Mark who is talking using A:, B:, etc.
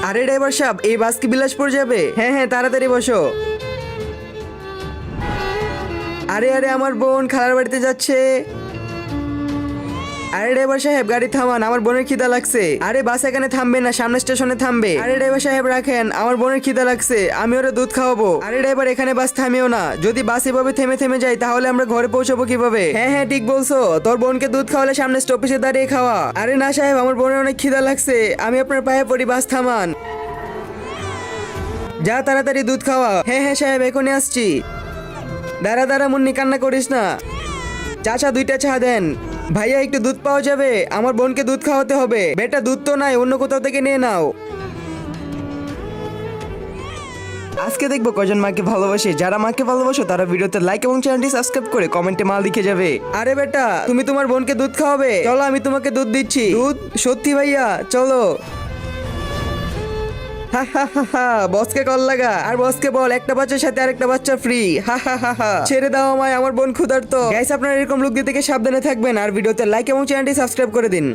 A: আরে ড্রাইভার সাহেব, এই বাস কি বিলাসপুর যাবে? হ্যাঁ হ্যাঁ, তাড়াতাড়ি বসো। আরে আরে, আমার বোন খালার বাড়িতে যাচ্ছে। আরে ড্রাইভার সাহেব, গাড়ি থামান, আমার বোনের খিদা লাগছে। আরে বাস এখানে থামবে না, সামনের স্টেশনে থামবে। আরে ড্রাইভার সাহেব রাখেন, আমার বোনের খিদা লাগছে, আমি ওরা দুধ খাওয়াবো। আরে ড্রাইভার, এখানে বাস থামিও না, যদি বাস এভাবে থেমে থেমে যায় তাহলে আমরা ঘরে পৌঁছাবো কিভাবে? হ্যাঁ হ্যাঁ, ঠিক বলছো, তোর বোনকে দুধ খাওয়ালে সামনে স্টপেজে দাঁড়িয়ে খাওয়া। আরে না সাহেব, আমার বোনের অনেক খিদা লাগছে, আমি আপনার পায়ে পড়ি, বাস থামান। যা তাড়াতাড়ি দুধ খাওয়া। হ্যাঁ হ্যাঁ সাহেব, এখনই আসছি। দাঁড়া দাঁড়া মুন্নি, কান্না করিস না। চাচা, 2টা চা দেন। ভাইয়া, একটু দুধ পাওয়া যাবে? আমার বোনকে দুধ খাওয়াতে হবে। বেটা, দুধ তো নাই, অন্য কোথাও থেকে নিয়ে নাও। আজকে দেখবো কজন মাকে ভালোবাসে। যারা মাকে ভালোবাসো তারা ভিডিওতে লাইক এবং চ্যানেলটি সাবস্ক্রাইব করে কমেন্টে মাল লিখে যাবে। আরে বেটা, তুমি তোমার বোনকে দুধ খাওয়াবে? চলো, আমি তোমাকে দুধ দিচ্ছি। দুধ? সত্যি ভাইয়া, চলো। হা হা হা হা, বসকে কল লাগা আর বসকে বল একটা বাচ্চার সাথে আরেকটা বাচ্চা ফ্রি। হা হা হা হা, ছেড়ে দাও আমায়, আমার বোন ক্ষুধার্ত। গাইস, আপনারা এরকম লোকদের থেকে সাবধানে থাকবেন আর ভিডিওতে লাইক এবং চ্যানেলটি সাবস্ক্রাইব করে দিন।